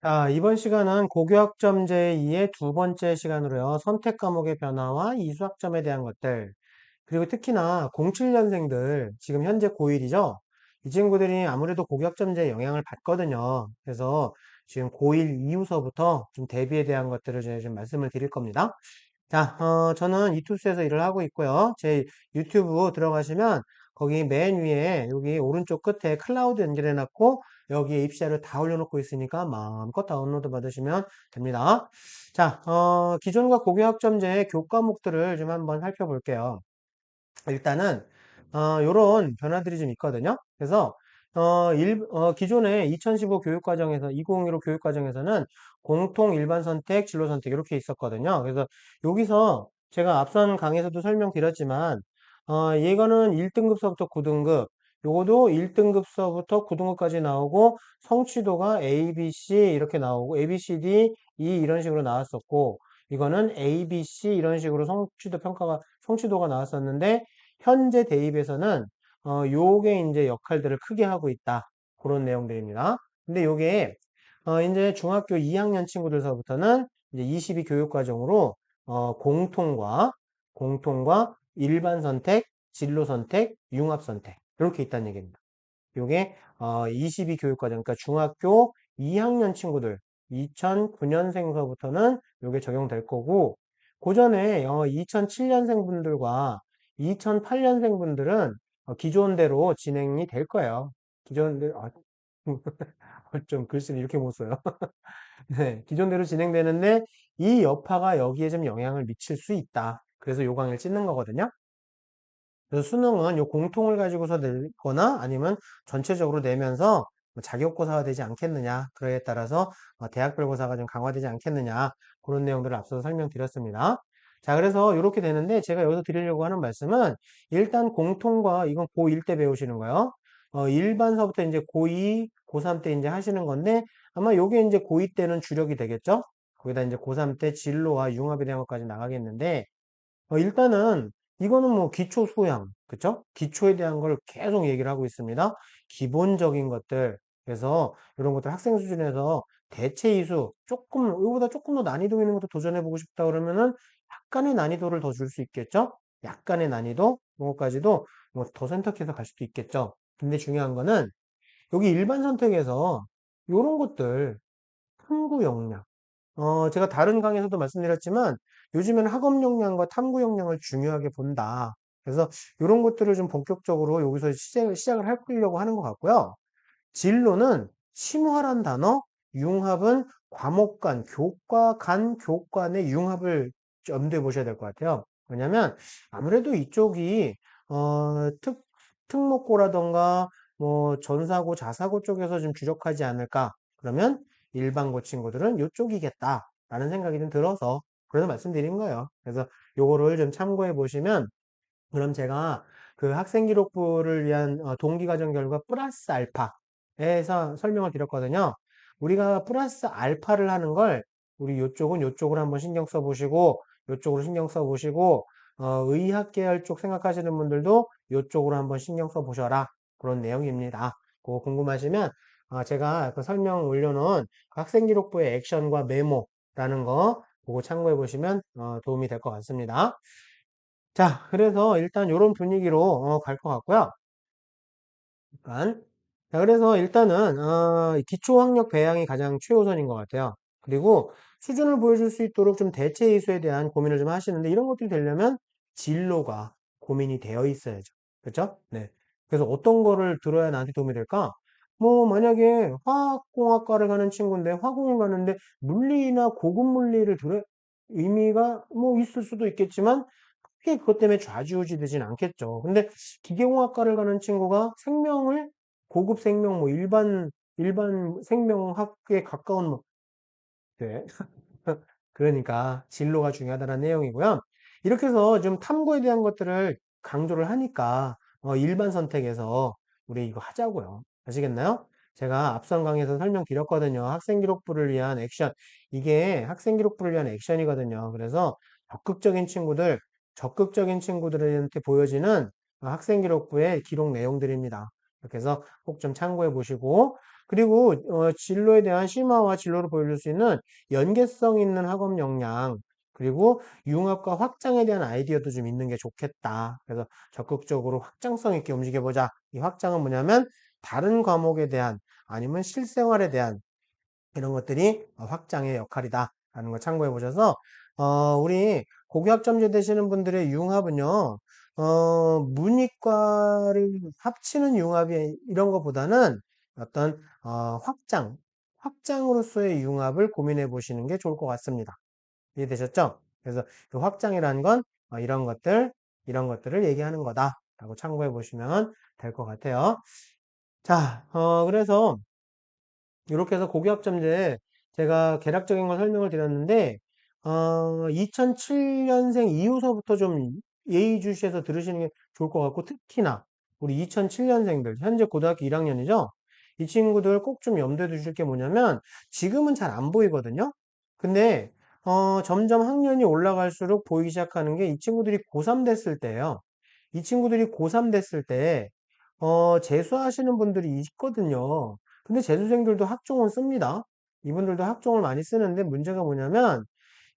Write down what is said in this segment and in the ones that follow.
자, 이번 시간은 고교학점 제2의 두 번째 시간으로요. 선택 과목의 변화와 이수학점에 대한 것들, 그리고 특히나 07년생들, 지금 현재 고1이죠? 이 친구들이 아무래도 고교학점제에 영향을 받거든요. 그래서 지금 고1 이후서부터 좀 대비에 대한 것들을 제가 좀 말씀을 드릴 겁니다. 자, 저는 이투스에서 일을 하고 있고요. 제 유튜브 들어가시면 거기 맨 위에 여기 오른쪽 끝에 클라우드 연결해놨고 여기에 입시자료 다 올려놓고 있으니까 마음껏 다운로드 받으시면 됩니다. 자, 기존과 고교학점제의 교과목들을 좀 한번 살펴볼게요. 일단은 요런 변화들이 좀 있거든요. 그래서 기존에 2015 교육과정에서 2015 교육과정에서는 공통 일반 선택, 진로 선택 이렇게 있었거든요. 그래서 여기서 제가 앞선 강의에서도 설명드렸지만 이거는 1등급서부터 9등급, 요거도 1등급서부터 9등급까지 나오고 성취도가 A, B, C 이렇게 나오고 A, B, C, D, E 이런 식으로 나왔었고 이거는 A, B, C 이런 식으로 성취도가 나왔었는데 현재 대입에서는 요게 이제 역할들을 크게 하고 있다. 그런 내용들입니다. 근데 요게 이제 중학교 2학년 친구들서부터는 이제 22 교육과정으로 공통과 일반 선택, 진로 선택, 융합 선택 이렇게 있다는 얘기입니다. 요게 22 교육과정, 그러니까 중학교 2학년 친구들 2009년생서부터는 요게 적용될 거고 그 전에 2007년생 분들과 2008년생 분들은 기존대로 진행이 될 거예요. 기존대로 좀 글씨를 이렇게 못 써요. 네, 기존대로 진행되는데 이 여파가 여기에 좀 영향을 미칠 수 있다. 그래서 요 강의를 찍는 거거든요. 그래서 수능은 요 공통을 가지고서 내거나 아니면 전체적으로 내면서 뭐 자격고사가 되지 않겠느냐. 그에 따라서 대학별고사가 좀 강화되지 않겠느냐. 그런 내용들을 앞서서 설명드렸습니다. 자, 그래서 이렇게 되는데 제가 여기서 드리려고 하는 말씀은 일단 공통과 이건 고1 때 배우시는 거예요. 일반서부터 이제 고2, 고3 때 이제 하시는 건데 아마 요게 이제 고2 때는 주력이 되겠죠? 거기다 이제 고3 때 진로와 융합에 대한 것까지 나가겠는데 일단은 이거는 뭐 기초 소양, 그쵸? 기초에 대한 걸 계속 얘기를 하고 있습니다. 기본적인 것들. 그래서 이런 것들 학생 수준에서 대체 이수 이거보다 조금 더 난이도 있는 것도 도전해보고 싶다 그러면은 약간의 난이도를 더 줄 수 있겠죠? 약간의 난이도, 그런 것까지도 뭐 더 선택해서 갈 수도 있겠죠. 근데 중요한 거는 여기 일반 선택에서 이런 것들, 탐구 역량. 제가 다른 강의에서도 말씀드렸지만 요즘에는 학업 역량과 탐구 역량을 중요하게 본다. 그래서 이런 것들을 좀 본격적으로 여기서 시작을 하려고 하는 것 같고요. 진로는 심화란 단어, 융합은 과목 간, 교과 간, 교과의 융합을 염두에 보셔야 될 것 같아요. 왜냐면 아무래도 이쪽이 특목고라던가 뭐 전사고, 자사고 쪽에서 좀 주력하지 않을까. 그러면 일반고 친구들은 이쪽이겠다라는 생각이 좀 들어서 그래서 말씀드린 거예요. 그래서 요거를 좀 참고해 보시면 그럼 제가 그 학생기록부를 위한 동기과정 결과 플러스 알파에서 설명을 드렸거든요. 우리가 플러스 알파를 하는 걸 우리 요쪽은 요쪽으로 한번 신경 써보시고 요쪽으로 신경 써보시고 의학 계열 쪽 생각하시는 분들도 요쪽으로 한번 신경 써보셔라. 그런 내용입니다. 그거 궁금하시면 제가 그 설명 올려놓은 그 학생기록부의 액션과 메모라는 거 그거 참고해 보시면 도움이 될 것 같습니다. 자, 그래서 일단 이런 분위기로 갈 것 같고요. 잠깐. 자, 그래서 일단은 기초학력 배양이 가장 최우선인 것 같아요. 그리고 수준을 보여줄 수 있도록 좀 대체 이수에 대한 고민을 좀 하시는데 이런 것들이 되려면 진로가 고민이 되어 있어야죠. 그렇죠? 네. 그래서 어떤 거를 들어야 나한테 도움이 될까? 뭐 만약에 화학공학과를 가는 친구인데 화공을 가는데 물리나 고급 물리를 들어 의미가 뭐 있을 수도 있겠지만 크게 그것 때문에 좌지우지 되진 않겠죠. 근데 기계공학과를 가는 친구가 고급 생명, 뭐 일반 생명학에 가까운 뭐, 네. 그러니까 진로가 중요하다는 내용이고요. 이렇게 해서 좀 탐구에 대한 것들을 강조를 하니까 일반 선택에서 우리 이거 하자고요. 아시겠나요? 제가 앞선 강의에서 설명드렸거든요. 학생기록부를 위한 액션. 이게 학생기록부를 위한 액션이거든요. 그래서 적극적인 친구들한테 보여지는 학생기록부의 기록 내용들입니다. 이렇게 해서 꼭 좀 참고해 보시고 그리고 진로에 대한 심화와 진로를 보여줄 수 있는 연계성 있는 학업 역량, 그리고 융합과 확장에 대한 아이디어도 좀 있는 게 좋겠다. 그래서 적극적으로 확장성 있게 움직여보자. 이 확장은 뭐냐면 다른 과목에 대한 아니면 실생활에 대한 이런 것들이 확장의 역할이다라는 걸 참고해 보셔서 우리 고교학점제 되시는 분들의 융합은요, 문이과를 합치는 융합이 이런 것보다는 어떤 확장으로서의 융합을 고민해 보시는 게 좋을 것 같습니다. 이해되셨죠? 그래서 그 확장이라는 건 이런 것들을 얘기하는 거다라고 참고해 보시면 될 것 같아요. 자, 그래서 이렇게 해서 고교학점제 제가 개략적인 걸 설명을 드렸는데 2007년생 이후서부터 좀 예의주시해서 들으시는 게 좋을 것 같고 특히나 우리 2007년생들 현재 고등학교 1학년이죠. 이 친구들 꼭 좀 염두에 두실 게 뭐냐면 지금은 잘 안 보이거든요. 근데 점점 학년이 올라갈수록 보이기 시작하는 게 이 친구들이 고3 됐을 때예요. 이 친구들이 고3 됐을 때 재수하시는 분들이 있거든요. 근데 재수생들도 학종을 씁니다. 이분들도 학종을 많이 쓰는데 문제가 뭐냐면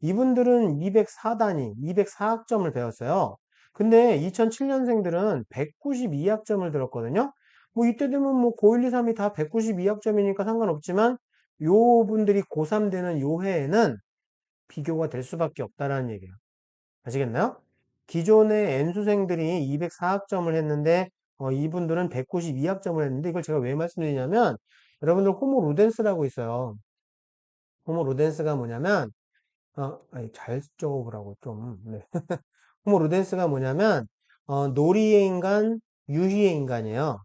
이분들은 204단위, 204학점을 배웠어요. 근데 2007년생들은 192학점을 들었거든요. 뭐 이때 되면 뭐 고1, 2, 3이 다 192학점이니까 상관없지만 요 분들이 고3 되는 요 해에는 비교가 될 수밖에 없다라는 얘기예요. 아시겠나요? 기존의 N수생들이 204학점을 했는데 이분들은 192학점을 했는데 이걸 제가 왜 말씀드리냐면 여러분들 호모 루덴스라고 있어요. 호모 루덴스가 뭐냐면 아니, 잘 적어보라고 좀. 네. 호모 루덴스가 뭐냐면 놀이의 인간, 유희의 인간이에요.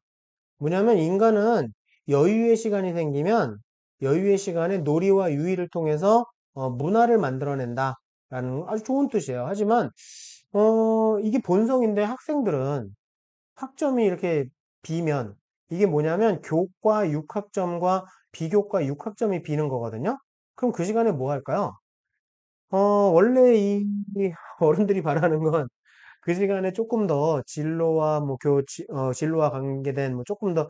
뭐냐면 인간은 여유의 시간이 생기면 여유의 시간에 놀이와 유희를 통해서 문화를 만들어낸다라는 아주 좋은 뜻이에요. 하지만 이게 본성인데 학생들은 학점이 이렇게 비면 이게 뭐냐면 교과 6학점과 비교과 6학점이 비는 거거든요. 그럼 그 시간에 뭐 할까요? 원래 이 어른들이 바라는 건 그 시간에 조금 더 진로와 뭐 진로와 관계된 뭐 조금 더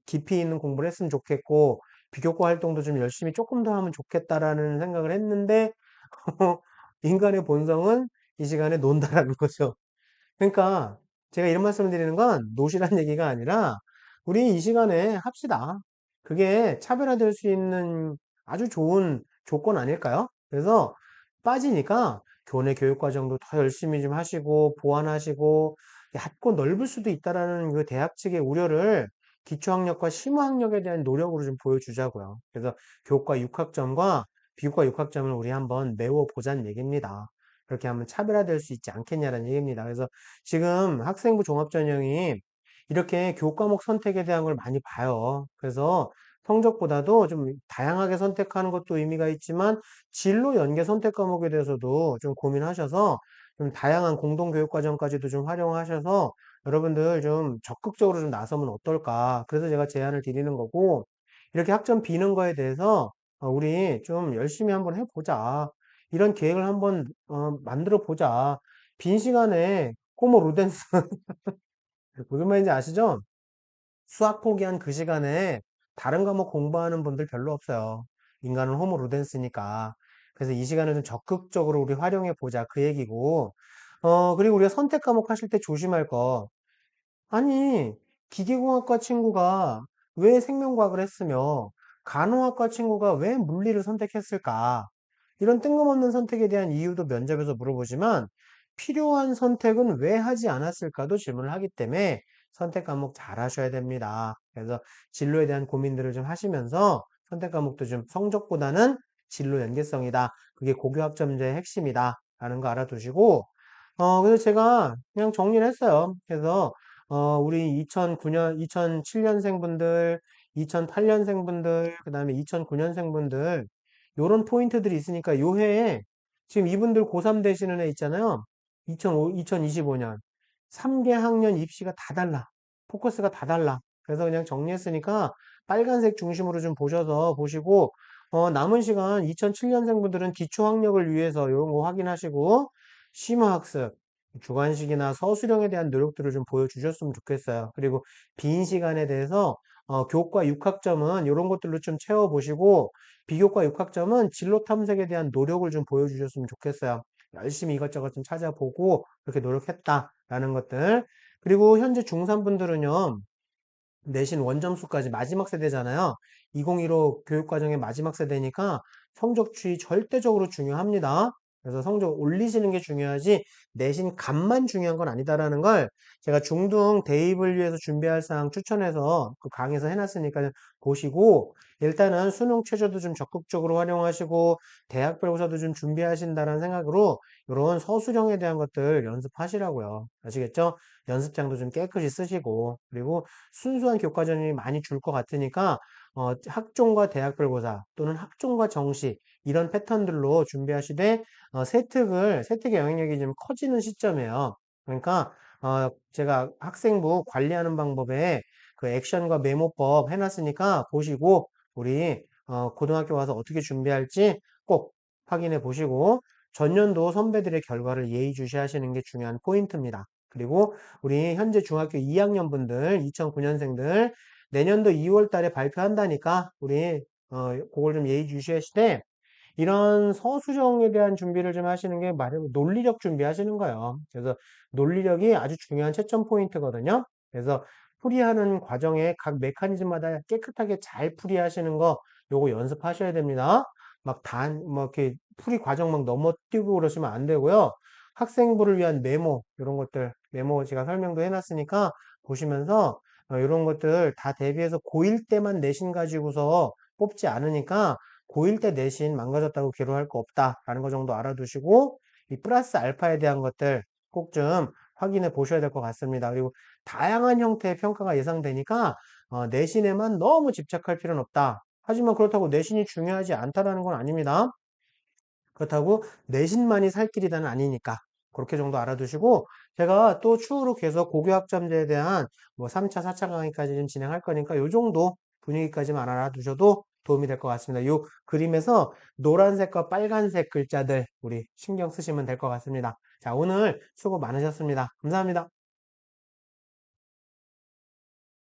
깊이 있는 공부를 했으면 좋겠고 비교과 활동도 좀 열심히 조금 더 하면 좋겠다라는 생각을 했는데 인간의 본성은 이 시간에 논다라는 거죠. 그러니까 제가 이런 말씀을 드리는 건 노시란 얘기가 아니라 우리 이 시간에 합시다. 그게 차별화될 수 있는 아주 좋은 조건 아닐까요? 그래서 빠지니까 교내 교육과정도 더 열심히 좀 하시고 보완하시고 얕고 넓을 수도 있다라는 그 대학 측의 우려를 기초학력과 심화학력에 대한 노력으로 좀 보여주자고요. 그래서 교과 6학점과 비교과 6학점을 우리 한번 메워보자는 얘기입니다. 그렇게 하면 차별화될 수 있지 않겠냐는 얘기입니다. 그래서 지금 학생부 종합전형이 이렇게 교과목 선택에 대한 걸 많이 봐요. 그래서 성적보다도 좀 다양하게 선택하는 것도 의미가 있지만 진로 연계 선택 과목에 대해서도 좀 고민하셔서 좀 다양한 공동교육과정까지도 좀 활용하셔서 여러분들 좀 적극적으로 좀 나서면 어떨까. 그래서 제가 제안을 드리는 거고 이렇게 학점 비는 거에 대해서 우리 좀 열심히 한번 해보자. 이런 계획을 한번 만들어 보자. 빈 시간에 호모 루덴스 무슨 말인지 아시죠? 수학 포기한 그 시간에 다른 과목 공부하는 분들 별로 없어요. 인간은 호모 루덴스니까. 그래서 이 시간을 좀 적극적으로 우리 활용해 보자 그 얘기고. 그리고 우리가 선택 과목 하실 때 조심할 거. 아니, 기계공학과 친구가 왜 생명과학을 했으며, 간호학과 친구가 왜 물리를 선택했을까? 이런 뜬금없는 선택에 대한 이유도 면접에서 물어보지만, 필요한 선택은 왜 하지 않았을까도 질문을 하기 때문에 선택 과목 잘 하셔야 됩니다. 그래서 진로에 대한 고민들을 좀 하시면서 선택 과목도 좀 성적보다는 진로 연계성이다. 그게 고교학점제의 핵심이다. 라는 거 알아두시고, 그래서 제가 그냥 정리를 했어요. 그래서 우리 2009년, 2007년생 분들, 2008년생 분들, 그 다음에 2009년생 분들, 요런 포인트들이 있으니까 요 해에 지금 이분들 고3 되시는 애 있잖아요. 2025년. 3개 학년 입시가 다 달라. 포커스가 다 달라. 그래서 그냥 정리했으니까 빨간색 중심으로 좀 보셔서 보시고, 남은 시간 2007년생 분들은 기초학력을 위해서 이런 거 확인하시고, 심화학습, 주관식이나 서술형에 대한 노력들을 좀 보여주셨으면 좋겠어요. 그리고 빈 시간에 대해서 교과 6학점은 이런 것들로 좀 채워보시고 비교과 6학점은 진로 탐색에 대한 노력을 좀 보여주셨으면 좋겠어요. 열심히 이것저것 좀 찾아보고 그렇게 노력했다라는 것들. 그리고 현재 중3분들은요. 내신 원점수까지 마지막 세대잖아요. 2015 교육과정의 마지막 세대니까 성적 추이 절대적으로 중요합니다. 그래서 성적 올리시는 게 중요하지 내신 값만 중요한 건 아니다라는 걸 제가 중등 대입을 위해서 준비할 사항 추천해서 그 강의에서 해놨으니까 보시고 일단은 수능 최저도 좀 적극적으로 활용하시고 대학별고사도 좀 준비하신다는 생각으로 이런 서술형에 대한 것들 연습하시라고요. 아시겠죠? 연습장도 좀 깨끗이 쓰시고 그리고 순수한 교과전이 많이 줄 것 같으니까 학종과 대학별고사 또는 학종과 정시 이런 패턴들로 준비하시되 세특의 영향력이 좀 커지는 시점이에요. 그러니까 제가 학생부 관리하는 방법에 그 액션과 메모법 해놨으니까 보시고 우리 고등학교 와서 어떻게 준비할지 꼭 확인해 보시고 전년도 선배들의 결과를 예의주시하시는 게 중요한 포인트입니다. 그리고 우리 현재 중학교 2학년 분들, 2009년생들 내년도 2월 달에 발표한다니까 우리 그걸 좀 예의주시하시되 이런 서술형에 대한 준비를 좀 하시는 게 말하면 논리력 준비하시는 거예요. 그래서 논리력이 아주 중요한 채점 포인트거든요. 그래서 풀이하는 과정에 각 메커니즘마다 깨끗하게 잘 풀이하시는 거 요거 연습하셔야 됩니다. 뭐 이렇게 풀이 과정 막 넘어뛰고 그러시면 안 되고요. 학생부를 위한 메모 이런 것들 메모 제가 설명도 해놨으니까 보시면서 이런 것들 다 대비해서 고1 때만 내신 가지고서 뽑지 않으니까 고1 때 내신 망가졌다고 괴로워할 거 없다라는 거 정도 알아두시고 이 플러스 알파에 대한 것들 꼭 좀 확인해 보셔야 될 것 같습니다. 그리고 다양한 형태의 평가가 예상되니까 내신에만 너무 집착할 필요는 없다. 하지만 그렇다고 내신이 중요하지 않다라는 건 아닙니다. 그렇다고 내신만이 살 길이다는 아니니까 그렇게 정도 알아두시고 제가 또 추후로 계속 고교학점제에 대한 뭐 3차, 4차 강의까지 좀 진행할 거니까 요 정도 분위기까지만 알아두셔도 도움이 될 것 같습니다. 요 그림에서 노란색과 빨간색 글자들 우리 신경 쓰시면 될 것 같습니다. 자, 오늘 수고 많으셨습니다. 감사합니다.